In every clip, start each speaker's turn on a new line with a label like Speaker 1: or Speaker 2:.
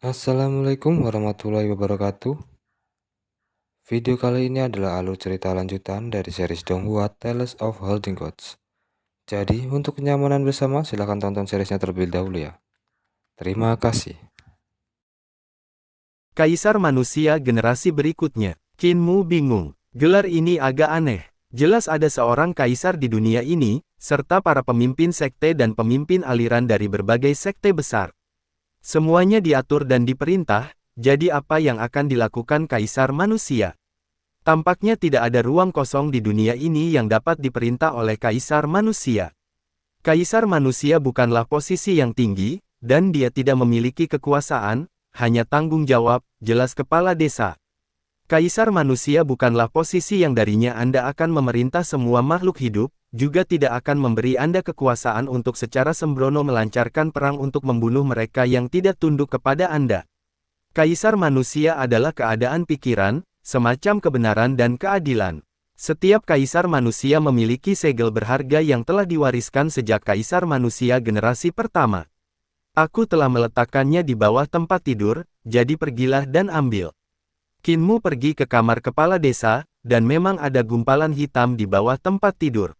Speaker 1: Assalamualaikum warahmatullahi wabarakatuh. Video kali ini adalah alur cerita lanjutan dari series Donghua Tales of Holding Gods. Jadi, untuk kenyamanan bersama, silahkan tonton seriesnya terlebih dahulu ya. Terima kasih.
Speaker 2: Kaisar manusia generasi berikutnya. Qin Mu bingung. Gelar ini agak aneh. Jelas ada seorang kaisar di dunia ini, serta para pemimpin sekte dan pemimpin aliran dari berbagai sekte besar. Semuanya diatur dan diperintah, jadi apa yang akan dilakukan kaisar manusia? Tampaknya tidak ada ruang kosong di dunia ini yang dapat diperintah oleh kaisar manusia. Kaisar manusia bukanlah posisi yang tinggi, dan dia tidak memiliki kekuasaan, hanya tanggung jawab, jelas kepala desa. Kaisar manusia bukanlah posisi yang darinya Anda akan memerintah semua makhluk hidup, juga tidak akan memberi Anda kekuasaan untuk secara sembrono melancarkan perang untuk membunuh mereka yang tidak tunduk kepada Anda. Kaisar manusia adalah keadaan pikiran, semacam kebenaran dan keadilan. Setiap kaisar manusia memiliki segel berharga yang telah diwariskan sejak kaisar manusia generasi pertama. Aku telah meletakkannya di bawah tempat tidur, jadi pergilah dan ambil. Qin Mu pergi ke kamar kepala desa, dan memang ada gumpalan hitam di bawah tempat tidur.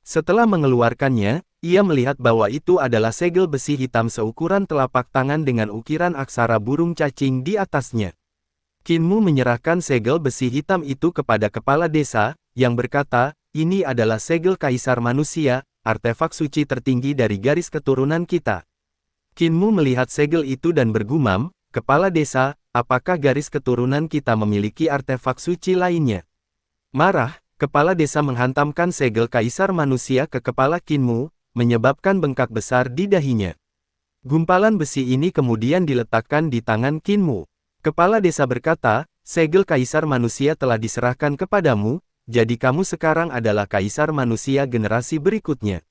Speaker 2: Setelah mengeluarkannya, ia melihat bahwa itu adalah segel besi hitam seukuran telapak tangan dengan ukiran aksara burung cacing di atasnya. Qin Mu menyerahkan segel besi hitam itu kepada kepala desa, yang berkata, "Ini adalah segel kaisar manusia, artefak suci tertinggi dari garis keturunan kita." Qin Mu melihat segel itu dan bergumam, "Kepala desa, apakah garis keturunan kita memiliki artefak suci lainnya?" Marah, kepala desa menghantamkan segel kaisar manusia ke kepala Qin Mu, menyebabkan bengkak besar di dahinya. Gumpalan besi ini kemudian diletakkan di tangan Qin Mu. Kepala desa berkata, "Segel kaisar manusia telah diserahkan kepadamu, jadi kamu sekarang adalah kaisar manusia generasi berikutnya."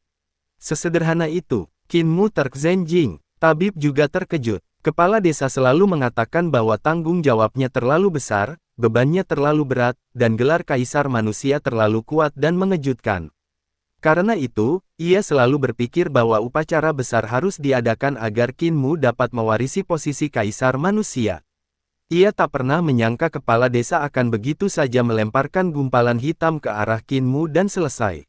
Speaker 2: Sesederhana itu, Qin Mu terkejut. Tabib juga terkejut. Kepala desa selalu mengatakan bahwa tanggung jawabnya terlalu besar, bebannya terlalu berat, dan gelar kaisar manusia terlalu kuat dan mengejutkan. Karena itu, ia selalu berpikir bahwa upacara besar harus diadakan agar Qin Mu dapat mewarisi posisi kaisar manusia. Ia tak pernah menyangka kepala desa akan begitu saja melemparkan gumpalan hitam ke arah Qin Mu dan selesai.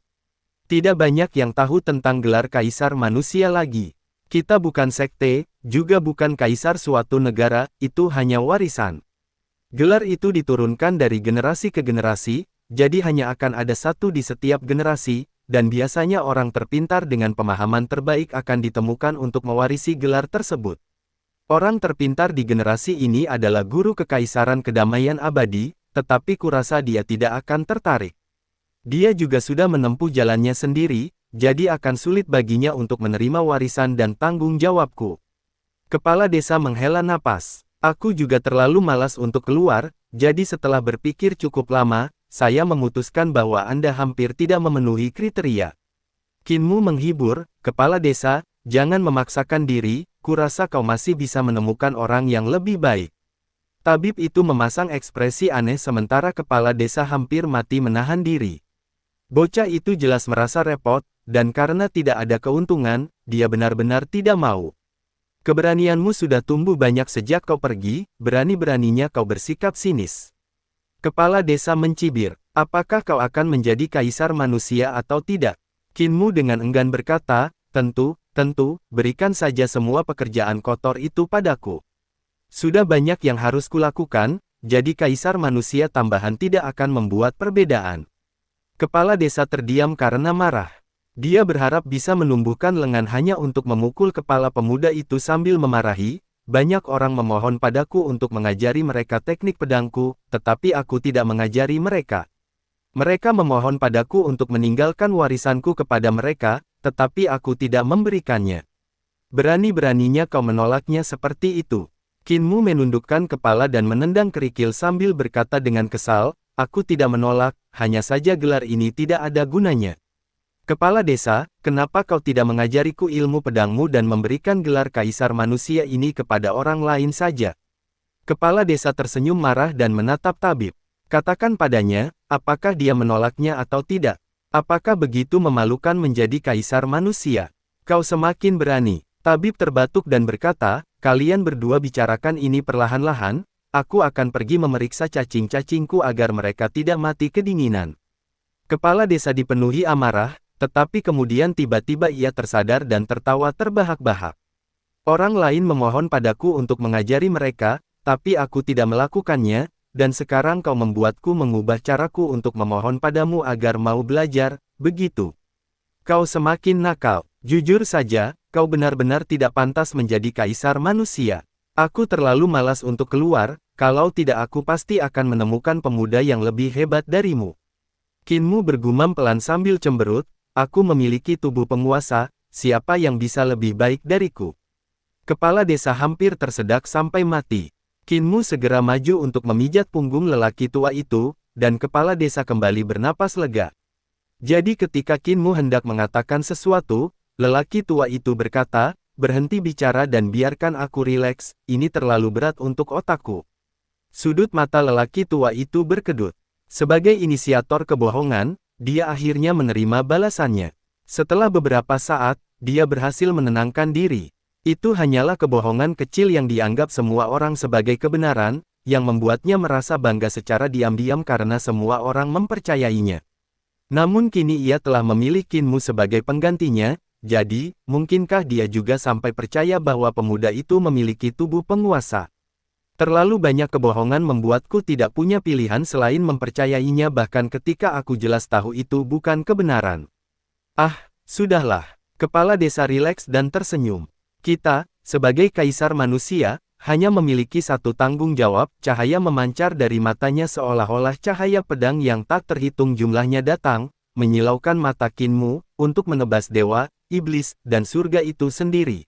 Speaker 2: Tidak banyak yang tahu tentang gelar kaisar manusia lagi. Kita bukan sekte, juga bukan kaisar suatu negara, itu hanya warisan. Gelar itu diturunkan dari generasi ke generasi, jadi hanya akan ada satu di setiap generasi, dan biasanya orang terpintar dengan pemahaman terbaik akan ditemukan untuk mewarisi gelar tersebut. Orang terpintar di generasi ini adalah guru kekaisaran kedamaian abadi, tetapi kurasa dia tidak akan tertarik. Dia juga sudah menempuh jalannya sendiri, jadi akan sulit baginya untuk menerima warisan dan tanggung jawabku. Kepala desa menghela napas. Aku juga terlalu malas untuk keluar, jadi setelah berpikir cukup lama, saya memutuskan bahwa Anda hampir tidak memenuhi kriteria. Qin Mu menghibur, "Kepala desa, jangan memaksakan diri, kurasa kau masih bisa menemukan orang yang lebih baik." Tabib itu memasang ekspresi aneh sementara kepala desa hampir mati menahan diri. Bocah itu jelas merasa repot, dan karena tidak ada keuntungan, dia benar-benar tidak mau. "Keberanianmu sudah tumbuh banyak sejak kau pergi, berani-beraninya kau bersikap sinis." Kepala desa mencibir, "Apakah kau akan menjadi kaisar manusia atau tidak?" Qin Mu dengan enggan berkata, tentu, berikan saja semua pekerjaan kotor itu padaku. Sudah banyak yang harus kulakukan, jadi kaisar manusia tambahan tidak akan membuat perbedaan." Kepala desa terdiam karena marah. Dia berharap bisa menumbuhkan lengan hanya untuk memukul kepala pemuda itu sambil memarahi, "Banyak orang memohon padaku untuk mengajari mereka teknik pedangku, tetapi aku tidak mengajari mereka. Mereka memohon padaku untuk meninggalkan warisanku kepada mereka, tetapi aku tidak memberikannya. Berani-beraninya kau menolaknya seperti itu." Qin Mu menundukkan kepala dan menendang kerikil sambil berkata dengan kesal, "Aku tidak menolak, hanya saja gelar ini tidak ada gunanya." Kepala desa, "Kenapa kau tidak mengajariku ilmu pedangmu dan memberikan gelar kaisar manusia ini kepada orang lain saja?" Kepala desa tersenyum marah dan menatap tabib. "Katakan padanya, apakah dia menolaknya atau tidak? Apakah begitu memalukan menjadi kaisar manusia? Kau semakin berani." Tabib terbatuk dan berkata, kalian berdua bicarakan ini perlahan-lahan, aku akan pergi memeriksa cacing-cacingku agar mereka tidak mati kedinginan. Kepala desa dipenuhi amarah, tetapi kemudian tiba-tiba ia tersadar dan tertawa terbahak-bahak. Orang lain memohon padaku untuk mengajari mereka, tapi aku tidak melakukannya, dan sekarang kau membuatku mengubah caraku untuk memohon padamu agar mau belajar, begitu. Kau semakin nakal. Jujur saja, kau benar-benar tidak pantas menjadi kaisar manusia. Aku terlalu malas untuk keluar, kalau tidak aku pasti akan menemukan pemuda yang lebih hebat darimu. Qin Mu bergumam pelan sambil cemberut, aku memiliki tubuh penguasa, siapa yang bisa lebih baik dariku? Kepala desa hampir tersedak sampai mati. Qin Mu segera maju untuk memijat punggung lelaki tua itu, dan kepala desa kembali bernapas lega. Jadi ketika Qin Mu hendak mengatakan sesuatu, lelaki tua itu berkata, berhenti bicara dan biarkan aku rileks, ini terlalu berat untuk otakku. Sudut mata lelaki tua itu berkedut. Sebagai inisiator kebohongan, dia akhirnya menerima balasannya. Setelah beberapa saat, dia berhasil menenangkan diri. Itu hanyalah kebohongan kecil yang dianggap semua orang sebagai kebenaran, yang membuatnya merasa bangga secara diam-diam karena semua orang mempercayainya. Namun kini ia telah memilih Qin Mu sebagai penggantinya, jadi, mungkinkah dia juga sampai percaya bahwa pemuda itu memiliki tubuh penguasa? Terlalu banyak kebohongan membuatku tidak punya pilihan selain mempercayainya bahkan ketika aku jelas tahu itu bukan kebenaran. Ah, sudahlah. Kepala desa rileks dan tersenyum. Kita, sebagai kaisar manusia, hanya memiliki satu tanggung jawab, cahaya memancar dari matanya seolah-olah cahaya pedang yang tak terhitung jumlahnya datang, menyilaukan mata Qin Mu, untuk menebas dewa, iblis, dan surga itu sendiri.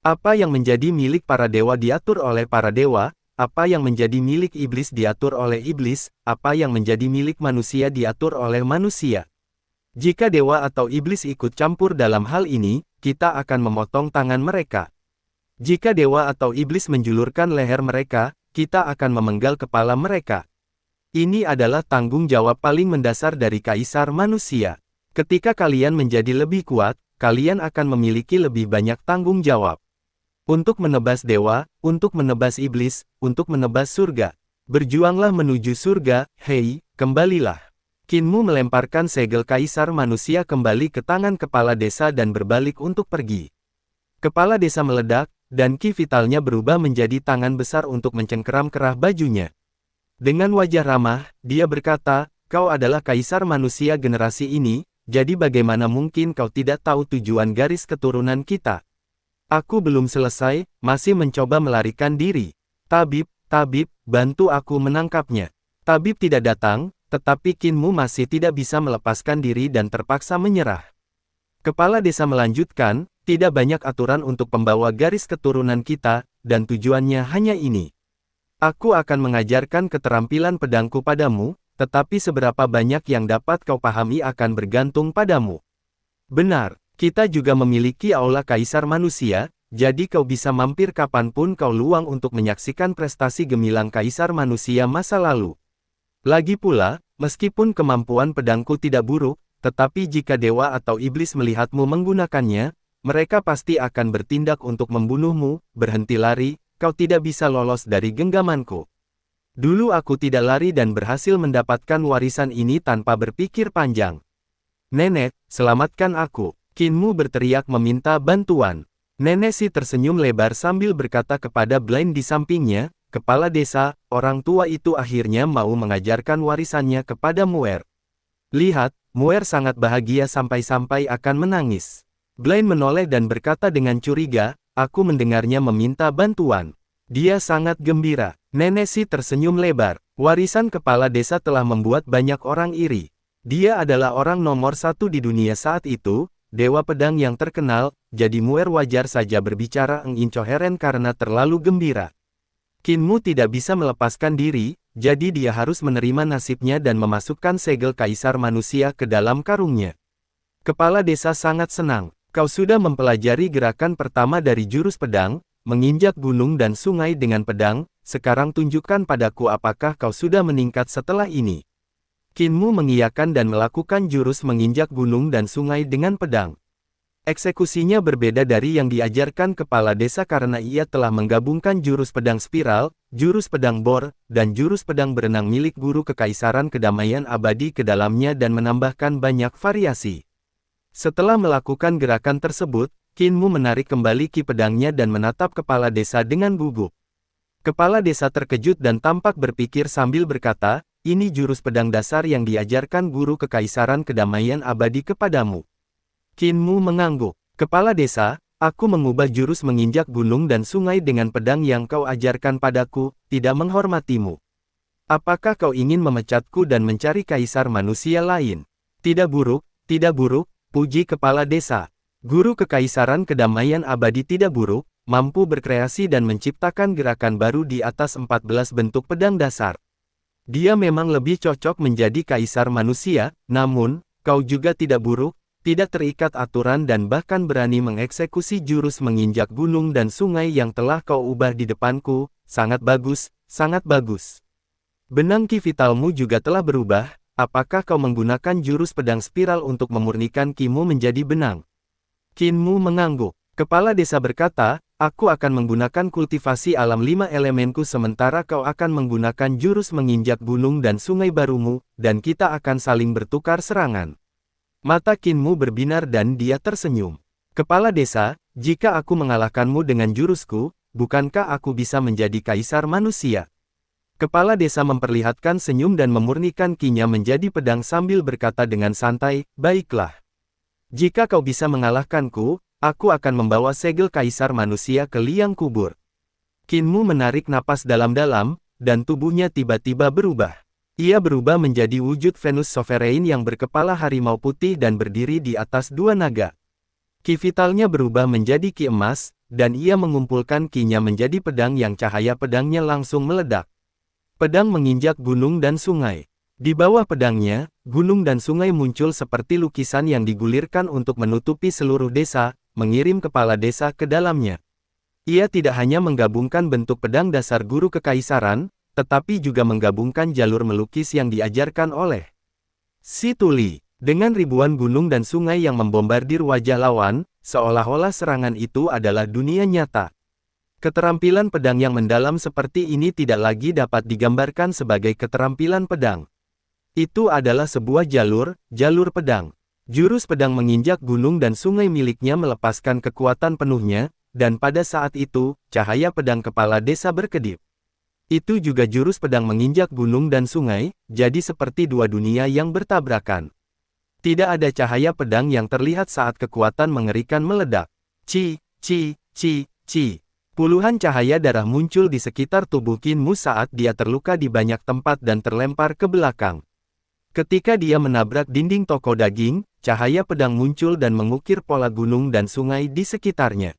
Speaker 2: Apa yang menjadi milik para dewa diatur oleh para dewa, apa yang menjadi milik iblis diatur oleh iblis, apa yang menjadi milik manusia diatur oleh manusia. Jika dewa atau iblis ikut campur dalam hal ini, kita akan memotong tangan mereka. Jika dewa atau iblis menjulurkan leher mereka, kita akan memenggal kepala mereka. Ini adalah tanggung jawab paling mendasar dari kaisar manusia. Ketika kalian menjadi lebih kuat, kalian akan memiliki lebih banyak tanggung jawab. Untuk menebas dewa, untuk menebas iblis, untuk menebas surga. Berjuanglah menuju surga, hei, kembalilah. Qin Mu melemparkan segel kaisar manusia kembali ke tangan kepala desa dan berbalik untuk pergi. Kepala desa meledak, dan ki vitalnya berubah menjadi tangan besar untuk mencengkeram kerah bajunya. Dengan wajah ramah, dia berkata, kau adalah kaisar manusia generasi ini, jadi bagaimana mungkin kau tidak tahu tujuan garis keturunan kita? Aku belum selesai, masih mencoba melarikan diri. Tabib, bantu aku menangkapnya. Tabib tidak datang, tetapi Qin Mu masih tidak bisa melepaskan diri dan terpaksa menyerah. Kepala desa melanjutkan, tidak banyak aturan untuk pembawa garis keturunan kita, dan tujuannya hanya ini. Aku akan mengajarkan keterampilan pedangku padamu, tetapi seberapa banyak yang dapat kau pahami akan bergantung padamu. Benar, kita juga memiliki aula kaisar manusia, jadi kau bisa mampir kapanpun kau luang untuk menyaksikan prestasi gemilang kaisar manusia masa lalu. Lagi pula, meskipun kemampuan pedangku tidak buruk, tetapi jika dewa atau iblis melihatmu menggunakannya, mereka pasti akan bertindak untuk membunuhmu. Berhenti lari, kau tidak bisa lolos dari genggamanku. Dulu aku tidak lari dan berhasil mendapatkan warisan ini tanpa berpikir panjang. Nenek, selamatkan aku. Qin Mu berteriak meminta bantuan. Nenek si tersenyum lebar sambil berkata kepada Blaine di sampingnya, kepala desa, orang tua itu akhirnya mau mengajarkan warisannya kepada Muer. Lihat, Muer sangat bahagia sampai-sampai akan menangis. Blaine menoleh dan berkata dengan curiga, aku mendengarnya meminta bantuan. Dia sangat gembira. Nenek si tersenyum lebar. Warisan kepala desa telah membuat banyak orang iri. Dia adalah orang nomor satu di dunia saat itu, dewa pedang yang terkenal, jadi Muer wajar saja berbicara incoheren karena terlalu gembira. Qin Mu tidak bisa melepaskan diri, jadi dia harus menerima nasibnya dan memasukkan segel kaisar manusia ke dalam karungnya. Kepala desa sangat senang. Kau sudah mempelajari gerakan pertama dari jurus pedang, menginjak gunung dan sungai dengan pedang, sekarang tunjukkan padaku apakah kau sudah meningkat setelah ini. Qin Mu mengiyakan dan melakukan jurus menginjak gunung dan sungai dengan pedang. Eksekusinya berbeda dari yang diajarkan kepala desa karena ia telah menggabungkan jurus pedang spiral, jurus pedang bor, dan jurus pedang berenang milik guru kekaisaran kedamaian abadi ke dalamnya dan menambahkan banyak variasi. Setelah melakukan gerakan tersebut, Qin Mu menarik kembali ki pedangnya dan menatap kepala desa dengan gugup. Kepala desa terkejut dan tampak berpikir sambil berkata, "Ini jurus pedang dasar yang diajarkan guru kekaisaran kedamaian abadi kepadamu." Qin Mu mengangguk. "Kepala desa, aku mengubah jurus menginjak gunung dan sungai dengan pedang yang kau ajarkan padaku, tidak menghormatimu. Apakah kau ingin memecatku dan mencari kaisar manusia lain?" Tidak buruk, puji kepala desa. Guru kekaisaran kedamaian abadi tidak buruk, mampu berkreasi dan menciptakan gerakan baru di atas 14 bentuk pedang dasar. Dia memang lebih cocok menjadi kaisar manusia, namun, kau juga tidak buruk, tidak terikat aturan dan bahkan berani mengeksekusi jurus menginjak gunung dan sungai yang telah kau ubah di depanku. Sangat bagus, sangat bagus. Benang ki vitalmu juga telah berubah. Apakah kau menggunakan jurus pedang spiral untuk memurnikan ki-mu menjadi benang? Qin Mu mengangguk. Kepala desa berkata, "Aku akan menggunakan kultivasi alam 5 elemenku sementara kau akan menggunakan jurus menginjak gunung dan sungai barumu, dan kita akan saling bertukar serangan." Mata Qin Mu berbinar dan dia tersenyum. "Kepala desa, jika aku mengalahkanmu dengan jurusku, bukankah aku bisa menjadi kaisar manusia?" Kepala desa memperlihatkan senyum dan memurnikan ki-nya menjadi pedang sambil berkata dengan santai, "Baiklah. Jika kau bisa mengalahkanku, aku akan membawa segel kaisar manusia ke liang kubur." Qin Mu menarik napas dalam-dalam, dan tubuhnya tiba-tiba berubah. Ia berubah menjadi wujud Venus Sovereign yang berkepala harimau putih dan berdiri di atas dua naga. Ki vitalnya berubah menjadi ki emas, dan ia mengumpulkan ki-nya menjadi pedang yang cahaya pedangnya langsung meledak. Pedang menginjak gunung dan sungai. Di bawah pedangnya, gunung dan sungai muncul seperti lukisan yang digulirkan untuk menutupi seluruh desa, mengirim kepala desa ke dalamnya. Ia tidak hanya menggabungkan bentuk pedang dasar guru kekaisaran, tetapi juga menggabungkan jalur melukis yang diajarkan oleh Si Tuli. Dengan ribuan gunung dan sungai yang membombardir wajah lawan, seolah-olah serangan itu adalah dunia nyata. Keterampilan pedang yang mendalam seperti ini tidak lagi dapat digambarkan sebagai keterampilan pedang. Itu adalah sebuah jalur pedang. Jurus pedang menginjak gunung dan sungai miliknya melepaskan kekuatan penuhnya, dan pada saat itu, cahaya pedang kepala desa berkedip. Itu juga jurus pedang menginjak gunung dan sungai, jadi seperti dua dunia yang bertabrakan. Tidak ada cahaya pedang yang terlihat saat kekuatan mengerikan meledak. Ci. Puluhan cahaya darah muncul di sekitar tubuh Qin Mu saat dia terluka di banyak tempat dan terlempar ke belakang. Ketika dia menabrak dinding toko daging, cahaya pedang muncul dan mengukir pola gunung dan sungai di sekitarnya.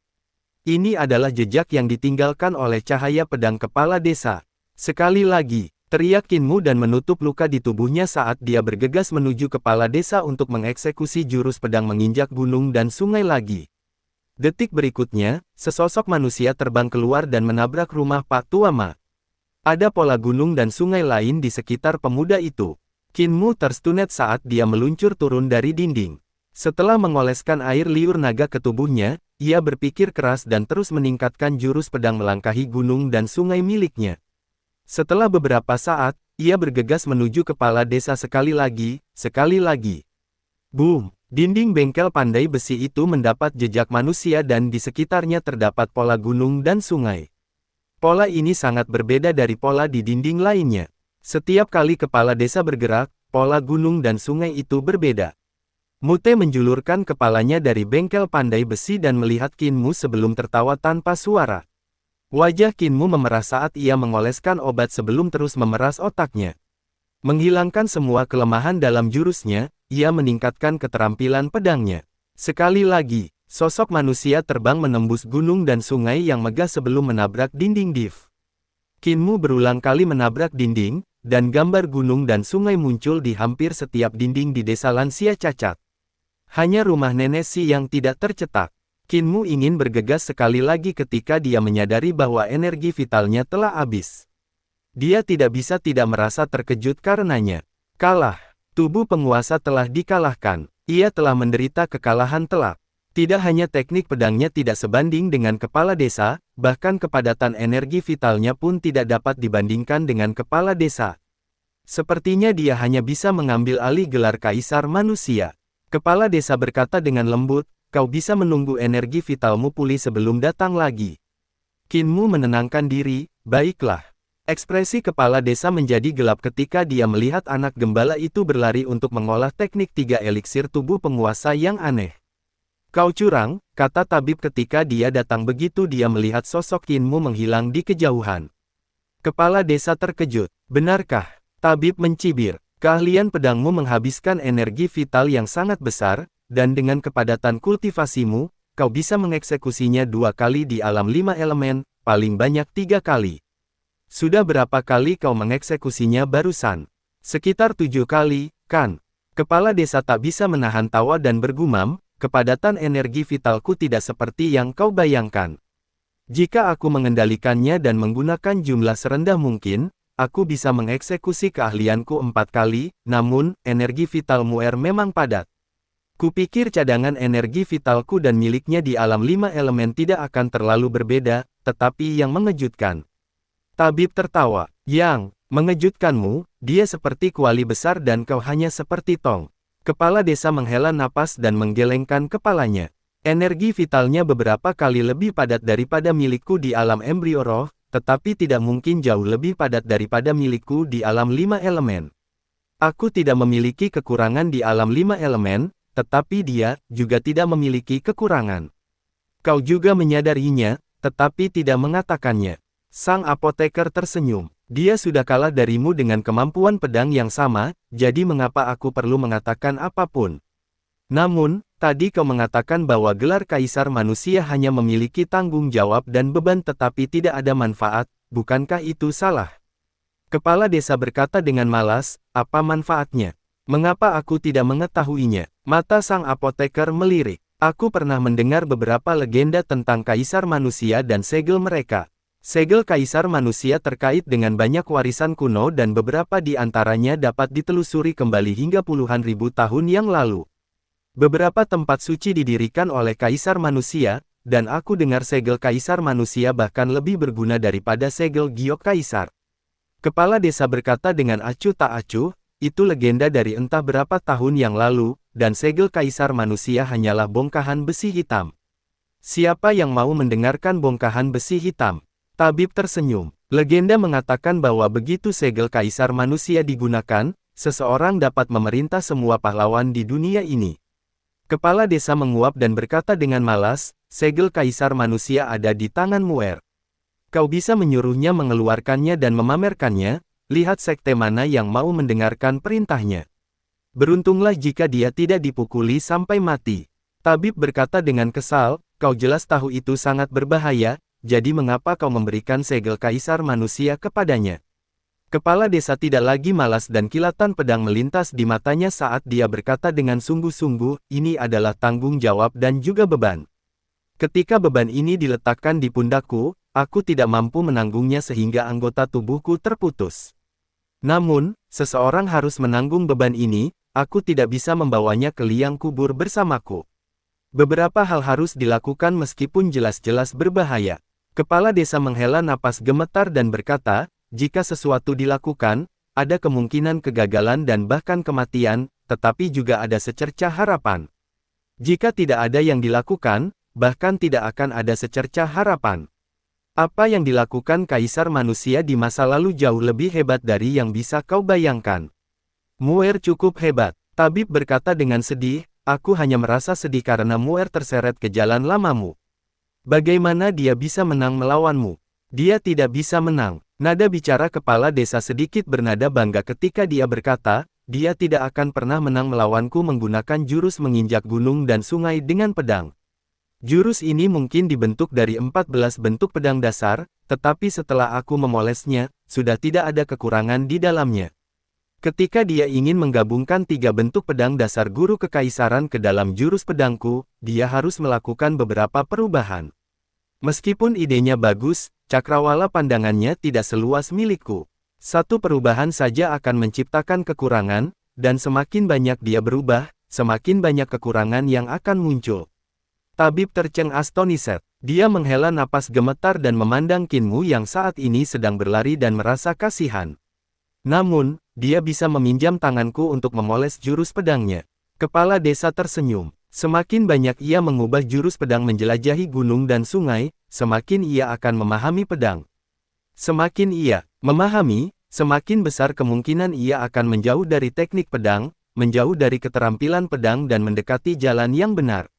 Speaker 2: Ini adalah jejak yang ditinggalkan oleh cahaya pedang kepala desa. Sekali lagi, teriak Qin Mu dan menutup luka di tubuhnya saat dia bergegas menuju kepala desa untuk mengeksekusi jurus pedang menginjak gunung dan sungai lagi. Detik berikutnya, sesosok manusia terbang keluar dan menabrak rumah Pak Tuama. Ada pola gunung dan sungai lain di sekitar pemuda itu. Qin Mu terstunet saat dia meluncur turun dari dinding. Setelah mengoleskan air liur naga ke tubuhnya, ia berpikir keras dan terus meningkatkan jurus pedang melangkahi gunung dan sungai miliknya. Setelah beberapa saat, ia bergegas menuju kepala desa sekali lagi. Boom! Dinding bengkel pandai besi itu mendapat jejak manusia dan di sekitarnya terdapat pola gunung dan sungai. Pola ini sangat berbeda dari pola di dinding lainnya. Setiap kali kepala desa bergerak, pola gunung dan sungai itu berbeda. Mute menjulurkan kepalanya dari bengkel pandai besi dan melihat Qin Mu sebelum tertawa tanpa suara. Wajah Qin Mu memerah saat ia mengoleskan obat sebelum terus memeras otaknya. Menghilangkan semua kelemahan dalam jurusnya, ia meningkatkan keterampilan pedangnya. Sekali lagi, sosok manusia terbang menembus gunung dan sungai yang megah sebelum menabrak dinding div. Qin Mu berulang kali menabrak dinding, dan gambar gunung dan sungai muncul di hampir setiap dinding di desa lansia cacat. Hanya rumah nenek Si yang tidak tercetak. Qin Mu ingin bergegas sekali lagi ketika dia menyadari bahwa energi vitalnya telah habis. Dia tidak bisa tidak merasa terkejut karenanya. Kalah. Tubuh penguasa telah dikalahkan. Ia telah menderita kekalahan telak. Tidak hanya teknik pedangnya tidak sebanding dengan kepala desa, bahkan kepadatan energi vitalnya pun tidak dapat dibandingkan dengan kepala desa. Sepertinya dia hanya bisa mengambil alih gelar kaisar manusia. Kepala desa berkata dengan lembut, kau bisa menunggu energi vitalmu pulih sebelum datang lagi. Qin Mu menenangkan diri, baiklah. Ekspresi kepala desa menjadi gelap ketika dia melihat anak gembala itu berlari untuk mengolah teknik 3 eliksir tubuh penguasa yang aneh. Kau curang, kata tabib ketika dia datang begitu dia melihat sosok Qin Mu menghilang di kejauhan. Kepala desa terkejut. Benarkah? Tabib mencibir. Keahlian pedangmu menghabiskan energi vital yang sangat besar, dan dengan kepadatan kultivasimu, kau bisa mengeksekusinya 2 kali di alam 5 elemen, paling banyak 3 kali. Sudah berapa kali kau mengeksekusinya barusan? Sekitar 7 kali, kan? Kepala desa tak bisa menahan tawa dan bergumam, kepadatan energi vitalku tidak seperti yang kau bayangkan. Jika aku mengendalikannya dan menggunakan jumlah serendah mungkin, aku bisa mengeksekusi keahlianku 4 kali, namun, energi vital Muer memang padat. Kupikir cadangan energi vitalku dan miliknya di alam 5 elemen tidak akan terlalu berbeda, tetapi yang mengejutkan. Tabib tertawa. Yang mengejutkanmu, dia seperti kuali besar dan kau hanya seperti tong. Kepala desa menghela napas dan menggelengkan kepalanya. Energi vitalnya beberapa kali lebih padat daripada milikku di alam embrio roh, tetapi tidak mungkin jauh lebih padat daripada milikku di alam 5 elemen. Aku tidak memiliki kekurangan di alam 5 elemen, tetapi dia juga tidak memiliki kekurangan. Kau juga menyadarinya, tetapi tidak mengatakannya. Sang apoteker tersenyum. Dia sudah kalah darimu dengan kemampuan pedang yang sama, jadi mengapa aku perlu mengatakan apapun? Namun, tadi kau mengatakan bahwa gelar kaisar manusia hanya memiliki tanggung jawab dan beban tetapi tidak ada manfaat, bukankah itu salah? Kepala desa berkata dengan malas, apa manfaatnya? Mengapa aku tidak mengetahuinya? Mata sang apoteker melirik. Aku pernah mendengar beberapa legenda tentang kaisar manusia dan segel mereka. Segel kaisar manusia terkait dengan banyak warisan kuno dan beberapa di antaranya dapat ditelusuri kembali hingga puluhan ribu tahun yang lalu. Beberapa tempat suci didirikan oleh kaisar manusia, dan aku dengar segel kaisar manusia bahkan lebih berguna daripada segel giok kaisar. Kepala desa berkata dengan acuh tak acuh, itu legenda dari entah berapa tahun yang lalu, dan segel kaisar manusia hanyalah bongkahan besi hitam. Siapa yang mau mendengarkan bongkahan besi hitam? Tabib tersenyum. Legenda mengatakan bahwa begitu segel kaisar manusia digunakan, seseorang dapat memerintah semua pahlawan di dunia ini. Kepala desa menguap dan berkata dengan malas, segel kaisar manusia ada di tangan Muer. Kau bisa menyuruhnya mengeluarkannya dan memamerkannya, lihat sekte mana yang mau mendengarkan perintahnya. Beruntunglah jika dia tidak dipukuli sampai mati. Tabib berkata dengan kesal, kau jelas tahu itu sangat berbahaya, jadi mengapa kau memberikan segel kaisar manusia kepadanya? Kepala desa tidak lagi malas dan kilatan pedang melintas di matanya saat dia berkata dengan sungguh-sungguh, ini adalah tanggung jawab dan juga beban. Ketika beban ini diletakkan di pundakku, aku tidak mampu menanggungnya sehingga anggota tubuhku terputus. Namun, seseorang harus menanggung beban ini, aku tidak bisa membawanya ke liang kubur bersamaku. Beberapa hal harus dilakukan meskipun jelas-jelas berbahaya. Kepala desa menghela napas gemetar dan berkata, jika sesuatu dilakukan, ada kemungkinan kegagalan dan bahkan kematian, tetapi juga ada secercah harapan. Jika tidak ada yang dilakukan, bahkan tidak akan ada secercah harapan. Apa yang dilakukan kaisar manusia di masa lalu jauh lebih hebat dari yang bisa kau bayangkan. Muer cukup hebat. Tabib berkata dengan sedih, aku hanya merasa sedih karena Muer terseret ke jalan lamamu. Bagaimana dia bisa menang melawanmu? Dia tidak bisa menang. Nada bicara kepala desa sedikit bernada bangga ketika dia berkata, dia tidak akan pernah menang melawanku menggunakan jurus menginjak gunung dan sungai dengan pedang. Jurus ini mungkin dibentuk dari 14 bentuk pedang dasar, tetapi setelah aku memolesnya, sudah tidak ada kekurangan di dalamnya. Ketika dia ingin menggabungkan 3 bentuk pedang dasar guru kekaisaran ke dalam jurus pedangku, dia harus melakukan beberapa perubahan. Meskipun idenya bagus, cakrawala pandangannya tidak seluas milikku. Satu perubahan saja akan menciptakan kekurangan, dan semakin banyak dia berubah, semakin banyak kekurangan yang akan muncul. Tabib terceng astonished. Dia menghela napas gemetar dan memandang Qinmu yang saat ini sedang berlari dan merasa kasihan. Namun, dia bisa meminjam tanganku untuk memoles jurus pedangnya. Kepala desa tersenyum. Semakin banyak ia mengubah jurus pedang menjelajahi gunung dan sungai, semakin ia akan memahami pedang. Semakin ia memahami, semakin besar kemungkinan ia akan menjauh dari teknik pedang, menjauh dari keterampilan pedang dan mendekati jalan yang benar.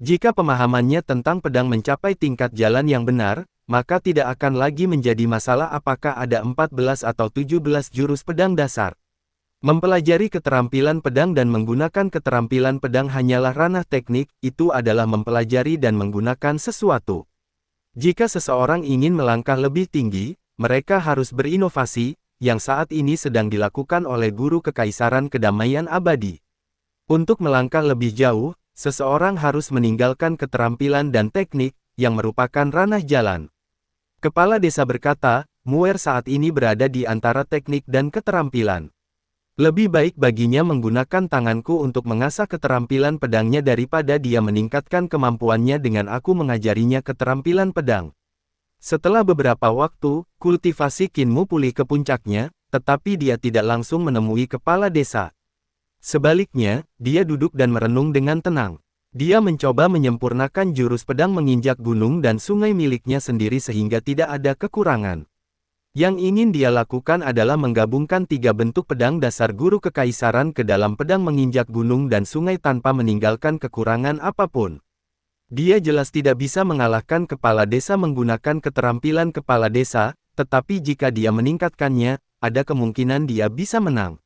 Speaker 2: Jika pemahamannya tentang pedang mencapai tingkat jalan yang benar, maka tidak akan lagi menjadi masalah apakah ada 14 atau 17 jurus pedang dasar. Mempelajari keterampilan pedang dan menggunakan keterampilan pedang hanyalah ranah teknik, itu adalah mempelajari dan menggunakan sesuatu. Jika seseorang ingin melangkah lebih tinggi, mereka harus berinovasi, yang saat ini sedang dilakukan oleh guru kekaisaran kedamaian abadi. Untuk melangkah lebih jauh, seseorang harus meninggalkan keterampilan dan teknik, yang merupakan ranah jalan. Kepala desa berkata, Muer saat ini berada di antara teknik dan keterampilan. Lebih baik baginya menggunakan tanganku untuk mengasah keterampilan pedangnya daripada dia meningkatkan kemampuannya dengan aku mengajarinya keterampilan pedang. Setelah beberapa waktu, kultivasi Qinmu pulih ke puncaknya, tetapi dia tidak langsung menemui kepala desa. Sebaliknya, dia duduk dan merenung dengan tenang. Dia mencoba menyempurnakan jurus pedang menginjak gunung dan sungai miliknya sendiri sehingga tidak ada kekurangan. Yang ingin dia lakukan adalah menggabungkan 3 bentuk pedang dasar guru kekaisaran ke dalam pedang menginjak gunung dan sungai tanpa meninggalkan kekurangan apapun. Dia jelas tidak bisa mengalahkan kepala desa menggunakan keterampilan kepala desa, tetapi jika dia meningkatkannya, ada kemungkinan dia bisa menang.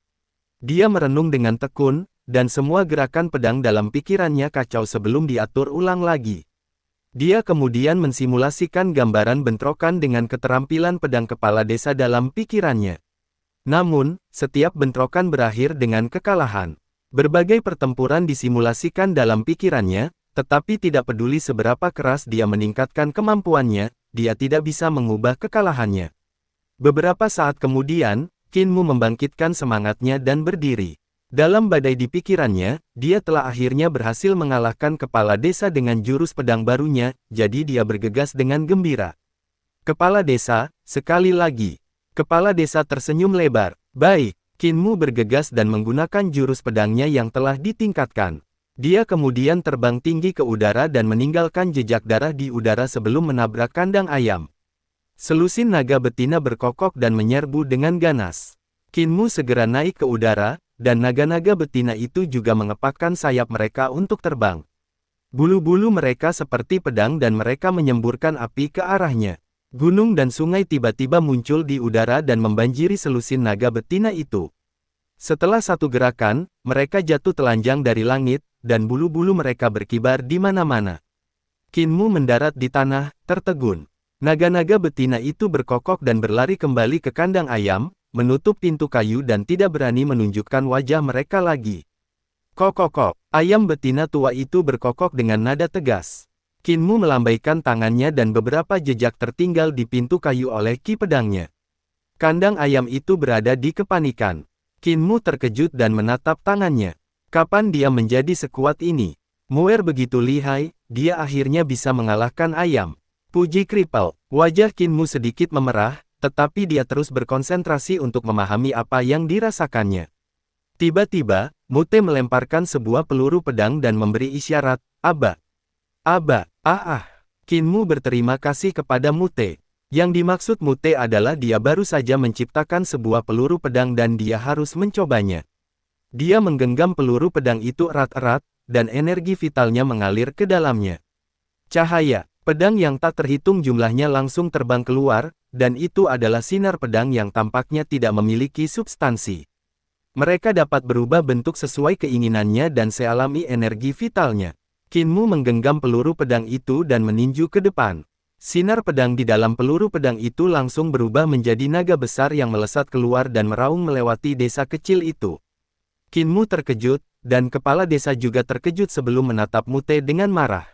Speaker 2: Dia merenung dengan tekun, dan semua gerakan pedang dalam pikirannya kacau sebelum diatur ulang lagi. Dia kemudian mensimulasikan gambaran bentrokan dengan keterampilan pedang kepala desa dalam pikirannya. Namun, setiap bentrokan berakhir dengan kekalahan. Berbagai pertempuran disimulasikan dalam pikirannya, tetapi tidak peduli seberapa keras dia meningkatkan kemampuannya, dia tidak bisa mengubah kekalahannya. Beberapa saat kemudian, Qinmu membangkitkan semangatnya dan berdiri. Dalam badai di pikirannya, dia telah akhirnya berhasil mengalahkan kepala desa dengan jurus pedang barunya, jadi dia bergegas dengan gembira. Kepala desa, sekali lagi. Kepala desa tersenyum lebar. Baik, Qinmu bergegas dan menggunakan jurus pedangnya yang telah ditingkatkan. Dia kemudian terbang tinggi ke udara dan meninggalkan jejak darah di udara sebelum menabrak kandang ayam. Selusin naga betina berkokok dan menyerbu dengan ganas. Qinmu segera naik ke udara, dan naga-naga betina itu juga mengepakkan sayap mereka untuk terbang. Bulu-bulu mereka seperti pedang dan mereka menyemburkan api ke arahnya. Gunung dan sungai tiba-tiba muncul di udara dan membanjiri selusin naga betina itu. Setelah satu gerakan, mereka jatuh telanjang dari langit, dan bulu-bulu mereka berkibar di mana-mana. Qinmu mendarat di tanah, tertegun. Naga-naga betina itu berkokok dan berlari kembali ke kandang ayam, menutup pintu kayu dan tidak berani menunjukkan wajah mereka lagi. Kokokok, ayam betina tua itu berkokok dengan nada tegas. Qinmu melambaikan tangannya dan beberapa jejak tertinggal di pintu kayu oleh ki pedangnya. Kandang ayam itu berada di kepanikan. Qinmu terkejut dan menatap tangannya. Kapan dia menjadi sekuat ini? Muer begitu lihai, dia akhirnya bisa mengalahkan ayam. Puji Kripal, wajah Qinmu sedikit memerah, tetapi dia terus berkonsentrasi untuk memahami apa yang dirasakannya. Tiba-tiba, Mute melemparkan sebuah peluru pedang dan memberi isyarat, "Aba! Aba! Ah ah!" Qinmu berterima kasih kepada Mute. Yang dimaksud Mute adalah dia baru saja menciptakan sebuah peluru pedang dan dia harus mencobanya. Dia menggenggam peluru pedang itu erat-erat, dan energi vitalnya mengalir ke dalamnya. Cahaya pedang yang tak terhitung jumlahnya langsung terbang keluar, dan itu adalah sinar pedang yang tampaknya tidak memiliki substansi. Mereka dapat berubah bentuk sesuai keinginannya dan sealami energi vitalnya. Qinmu menggenggam peluru pedang itu dan meninju ke depan. Sinar pedang di dalam peluru pedang itu langsung berubah menjadi naga besar yang melesat keluar dan meraung melewati desa kecil itu. Qinmu terkejut, dan kepala desa juga terkejut sebelum menatap Mute dengan marah.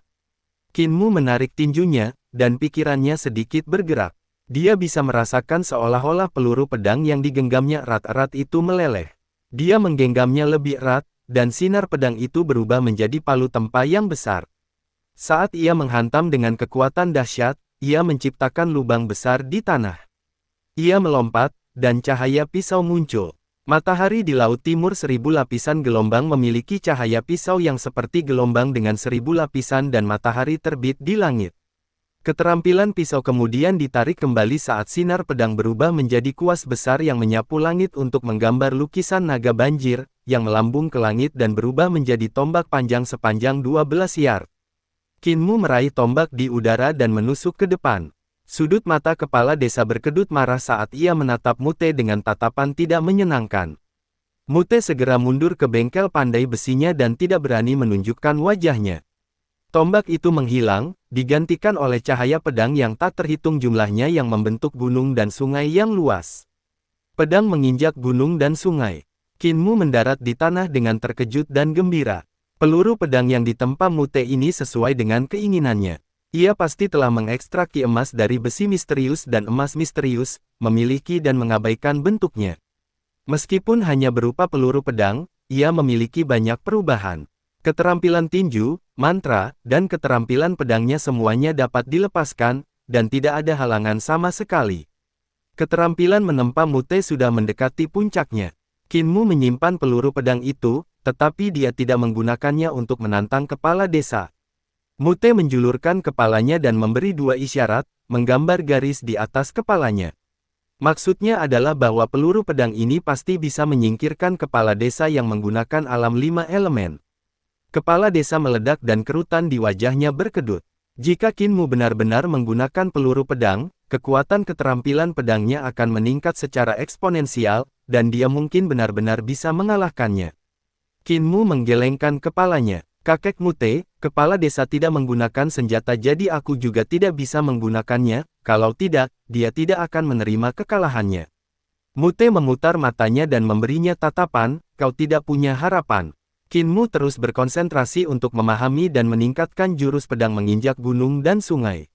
Speaker 2: Qinmu menarik tinjunya, dan pikirannya sedikit bergerak. Dia bisa merasakan seolah-olah peluru pedang yang digenggamnya erat-erat itu meleleh. Dia menggenggamnya lebih erat, dan sinar pedang itu berubah menjadi palu tempa yang besar. Saat ia menghantam dengan kekuatan dahsyat, ia menciptakan lubang besar di tanah. Ia melompat, dan cahaya pisau muncul. Matahari di laut timur 1000 lapisan gelombang memiliki cahaya pisau yang seperti gelombang dengan 1000 lapisan dan matahari terbit di langit. Keterampilan pisau kemudian ditarik kembali saat sinar pedang berubah menjadi kuas besar yang menyapu langit untuk menggambar lukisan naga banjir, yang melambung ke langit dan berubah menjadi tombak panjang sepanjang 12 yard. Kinmu meraih tombak di udara dan menusuk ke depan. Sudut mata kepala desa berkedut marah saat ia menatap Mute dengan tatapan tidak menyenangkan. Mute segera mundur ke bengkel pandai besinya dan tidak berani menunjukkan wajahnya. Tombak itu menghilang, digantikan oleh cahaya pedang yang tak terhitung jumlahnya yang membentuk gunung dan sungai yang luas. Pedang menginjak gunung dan sungai. Kinmu mendarat di tanah dengan terkejut dan gembira. Peluru pedang yang ditempa Mute ini sesuai dengan keinginannya. Ia pasti telah mengekstrak ki emas dari besi misterius dan emas misterius, memiliki dan mengabaikan bentuknya. Meskipun hanya berupa peluru pedang, ia memiliki banyak perubahan. Keterampilan tinju, mantra, dan keterampilan pedangnya semuanya dapat dilepaskan, dan tidak ada halangan sama sekali. Keterampilan menempa Mute sudah mendekati puncaknya. Kinmu menyimpan peluru pedang itu, tetapi dia tidak menggunakannya untuk menantang kepala desa. Mute menjulurkan kepalanya dan memberi 2 isyarat, menggambar garis di atas kepalanya. Maksudnya adalah bahwa peluru pedang ini pasti bisa menyingkirkan kepala desa yang menggunakan alam 5 elemen. Kepala desa meledak dan kerutan di wajahnya berkedut. Jika Kinmu benar-benar menggunakan peluru pedang, kekuatan keterampilan pedangnya akan meningkat secara eksponensial, dan dia mungkin benar-benar bisa mengalahkannya. Kinmu menggelengkan kepalanya. Kakek Mute, kepala desa tidak menggunakan senjata jadi aku juga tidak bisa menggunakannya, kalau tidak, dia tidak akan menerima kekalahannya. Mute memutar matanya dan memberinya tatapan, kau tidak punya harapan. Kinmu terus berkonsentrasi untuk memahami dan meningkatkan jurus pedang menginjak gunung dan sungai.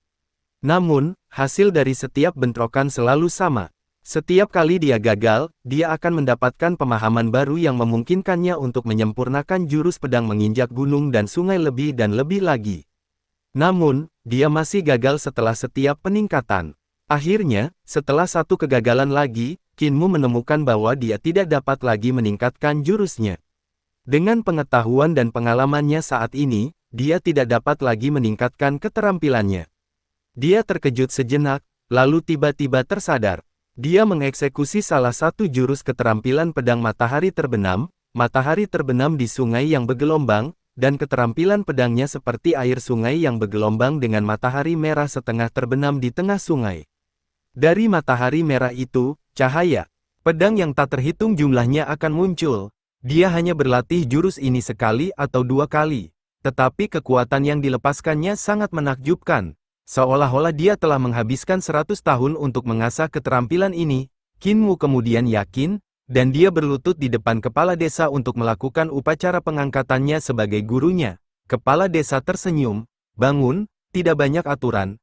Speaker 2: Namun, hasil dari setiap bentrokan selalu sama. Setiap kali dia gagal, dia akan mendapatkan pemahaman baru yang memungkinkannya untuk menyempurnakan jurus pedang menginjak gunung dan sungai lebih dan lebih lagi. Namun, dia masih gagal setelah setiap peningkatan. Akhirnya, setelah satu kegagalan lagi, Kinmu menemukan bahwa dia tidak dapat lagi meningkatkan jurusnya. Dengan pengetahuan dan pengalamannya saat ini, dia tidak dapat lagi meningkatkan keterampilannya. Dia terkejut sejenak, lalu tiba-tiba tersadar. Dia mengeksekusi salah satu jurus keterampilan pedang matahari terbenam di sungai yang bergelombang, dan keterampilan pedangnya seperti air sungai yang bergelombang dengan matahari merah setengah terbenam di tengah sungai. Dari matahari merah itu, cahaya pedang yang tak terhitung jumlahnya akan muncul. Dia hanya berlatih jurus ini sekali atau 2 kali, tetapi kekuatan yang dilepaskannya sangat menakjubkan. Seolah-olah dia telah menghabiskan 100 tahun untuk mengasah keterampilan ini. Kinmu kemudian yakin, dan dia berlutut di depan kepala desa untuk melakukan upacara pengangkatannya sebagai gurunya. Kepala desa tersenyum, bangun, tidak banyak aturan,